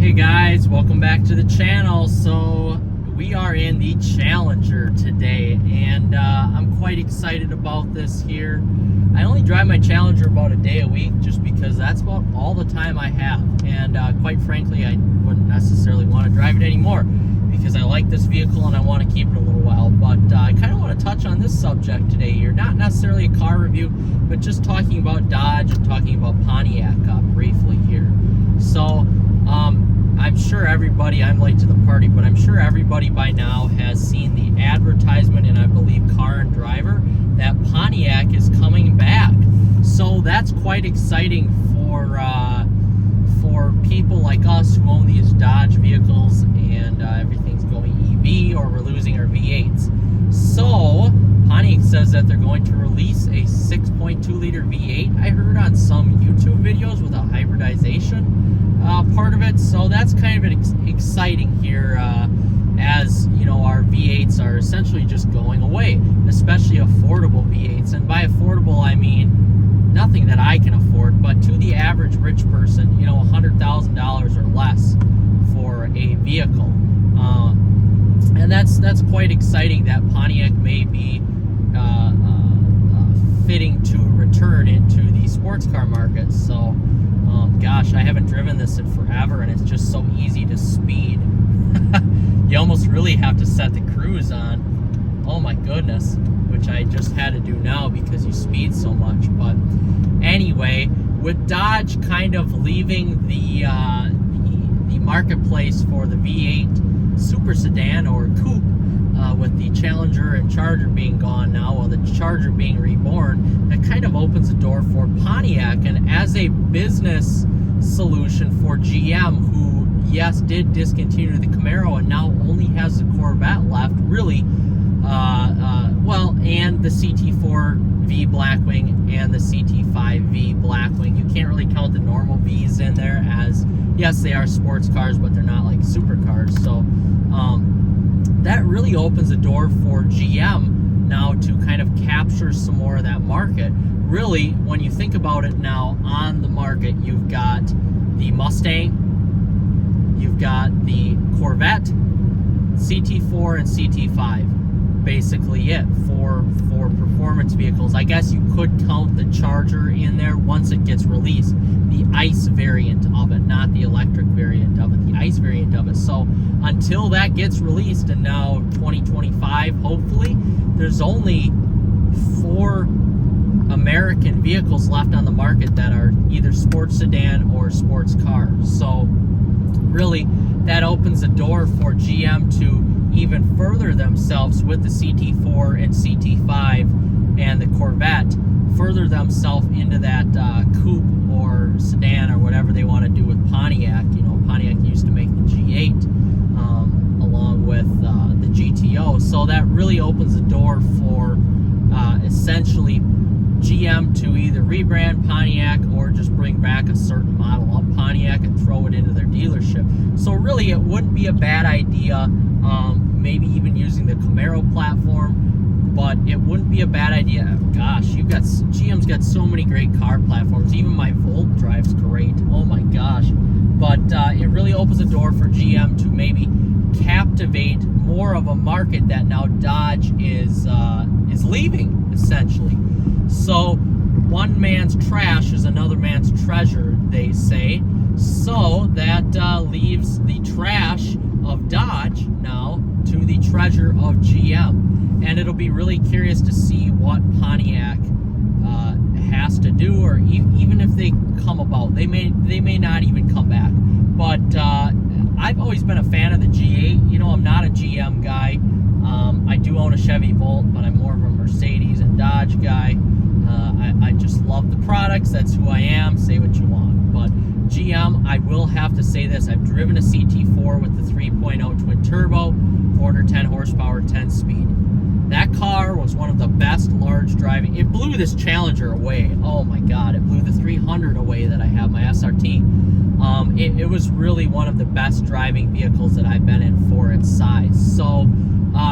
Hey guys, welcome back to the channel. So we are in the Challenger today, and I'm quite excited about this here. I only drive my Challenger about a day a week just because that's about all the time I have, and quite frankly I wouldn't necessarily want to drive it anymore because I like this vehicle and I want to keep it a little while. But I kind of want to touch on this subject today here, not necessarily a car review, but just talking about Dodge and talking about Pontiac briefly here. So I'm sure everybody, I'm late to the party, but I'm sure everybody by now has seen the advertisement in, I believe, Car and Driver, that Pontiac is coming back. So that's quite exciting for people like us who own these Dodge vehicles, and everything's going EV, or we're losing our V8s. So Pontiac says that they're going to release a 6.2 liter V8. I heard on some YouTube videos with a hybridization part of it, so that's kind of exciting here, as you know, our V8s are essentially just going away, especially affordable V8s. And by affordable I mean nothing that I can afford, but to the average rich person, you know, $100,000 or less for a vehicle. And that's quite exciting that Pontiac may be fitting to return into the sports car market. So gosh, I haven't driven this in forever, and it's just so easy to speed. You almost really have to set the cruise on. Oh my goodness, which I just had to do now because you speed so much. But anyway, with Dodge kind of leaving the marketplace for the V8 super sedan or coupe, with the Challenger and Charger being gone now, while the Charger being reborn, that kind of opens the door for Pontiac. And as a business solution for GM, who, yes, did discontinue the Camaro and now only has the Corvette left, really, well, and the CT4V Blackwing and the CT5V Blackwing. You can't really count the normal Vs in there, as, yes, they are sports cars, but they're not like supercars. So, that really opens the door for GM now to kind of capture some more of that market. Really, when you think about it now on the market, you've got the Mustang, you've got the Corvette, CT4 and CT5. Basically it for performance vehicles. I guess you could count the Charger in there once it gets released, the ICE variant of it, not the electric variant of it, the ICE variant of it. So until that gets released, and now 2025 hopefully, there's only 4 American vehicles left on the market that are either sports sedan or sports cars. So really, that opens the door for GM to even further themselves with the CT4 and CT5 and the Corvette, further themselves into that coupe or sedan or whatever they want to do with Pontiac. You know, Pontiac used to make the G8 along with the GTO, so that really opens the door for essentially GM to either rebrand Pontiac or just bring back a certain model of Pontiac and throw it into their dealership. So really, it wouldn't be a bad idea, maybe even using the Camaro platform, but it wouldn't be a bad idea. Gosh, GM's got so many great car platforms. Even my Volt drives great. Oh my gosh. But it really opens the door for GM to maybe captivate more of a market that now Dodge is leaving, essentially. So one man's trash is another man's treasure, they say. So that leaves the trash of Dodge now to the treasure of GM. And it'll be really curious to see what Pontiac has to do, or even if they come about. They may not even come back. But I've always been a fan of the G8. You know, I'm not a GM guy. I do own a Chevy Volt, but I'm more of a Mercedes and Dodge guy. I just love the products. That's who I am. Say what you want. But GM, I will have to say this. I've driven a CT4 with the 3.0 twin turbo, 410 horsepower, 10 speed. That car was one of the best large driving. It blew this Challenger away. Oh my God, it blew the 300 away that I have, my SRT. It was really one of the best driving vehicles that I've been in for its size. So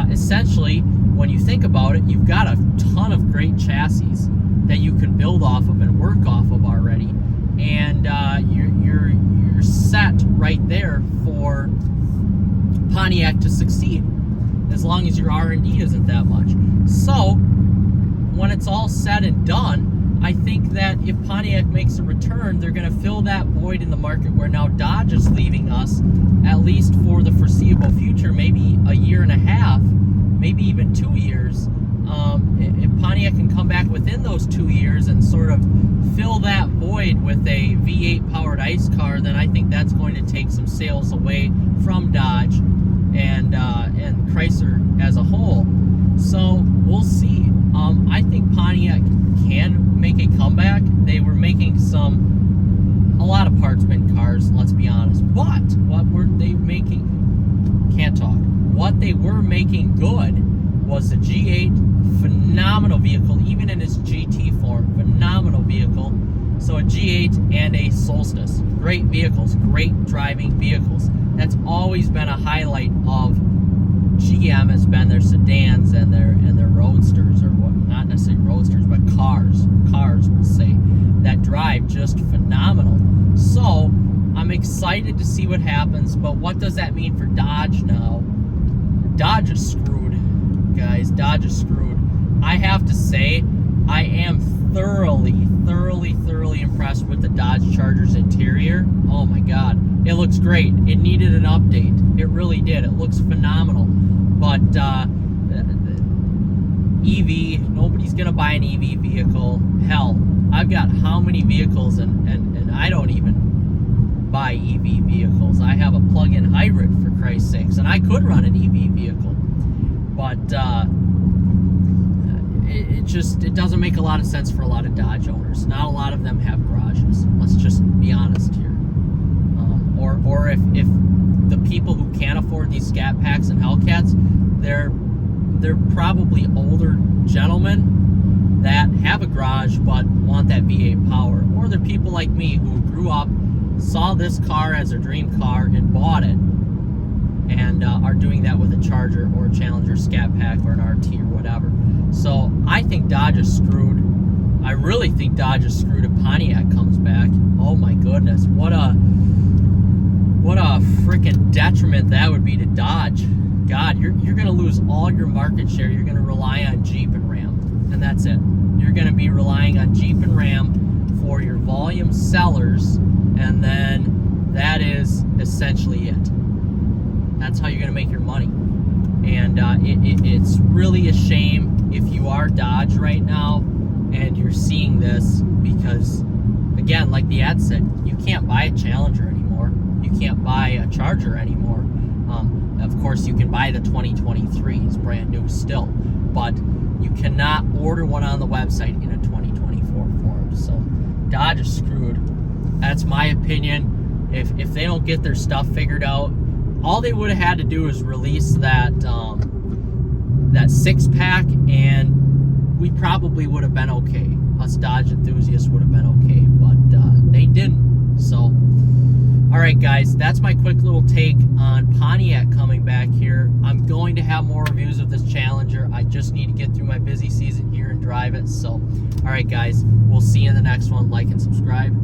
essentially, when you think about it, you've got a ton of great chassis that you can build off of and work off of already, and you're set right there there for Pontiac to succeed, as long as your R&D isn't that much. So when it's all said and done, I think that if Pontiac makes a return, they're going to fill that void in the market where now Dodge is leaving us, at least for the foreseeable future, maybe a year and a half, maybe even 2 years. If Pontiac can come back within those 2 years and sort of fill that void with a V8 powered ICE car, then I think that's going to take some sales away from Dodge and Chrysler as a whole. So we'll see. I think Pontiac can make a comeback. They were making a lot of parts bin cars, let's be honest. But what were they making? Can't talk. What they were making good was the G8, phenomenal vehicle, even in its GT form, phenomenal vehicle. So a G8 and a Solstice, great vehicles, great driving vehicles. That's always been a highlight of GM, has been their sedans and their roadsters, or what, not necessarily roadsters, but cars we'll say, that drive just phenomenal. So I'm excited to see what happens, but what does that mean for Dodge now? Dodge is screwed, guys. Dodge is screwed. I have to say, I am thoroughly impressed with the Dodge Charger's interior. Oh my God, it looks great. It needed an update. It really did. It looks phenomenal. But EV, nobody's gonna buy an EV vehicle. Hell, I've got how many vehicles, and I don't even buy EV vehicles. I have a plug-in hybrid, for Christ's sakes, and I could run an EV vehicle. But it doesn't make a lot of sense for a lot of Dodge owners. Not a lot of them have garages. Let's just be honest here. Or if the people who can't afford these Scat Packs and Hellcats, they're probably older gentlemen that have a garage but want that V8 power. Or they're people like me who grew up, saw this car as their dream car and bought it, and are doing that with a Charger or a Challenger Scat Pack or an RT or whatever. So I think Dodge is screwed. I really think Dodge is screwed if Pontiac comes back. Oh my goodness, what a freaking detriment that would be to Dodge. God, you're going to lose all your market share. You're going to rely on Jeep and Ram, and that's it. You're going to be relying on Jeep and Ram for your volume sellers, and then that is essentially it. That's how you're going to make your money. And it's really a shame if you are Dodge right now and you're seeing this, because, again, like the ad said, you can't buy a Challenger anymore. You can't buy a Charger anymore. Of course, you can buy the 2023s, brand new still, but you cannot order one on the website in a 2024 form. So Dodge is screwed. That's my opinion. If they don't get their stuff figured out, all they would have had to do is release that 6-pack, and we probably would have been okay. Us Dodge enthusiasts would have been okay, but they didn't. So, all right, guys, that's my quick little take on Pontiac coming back here. I'm going to have more reviews of this Challenger. I just need to get through my busy season here and drive it. So, all right, guys, we'll see you in the next one. Like and subscribe.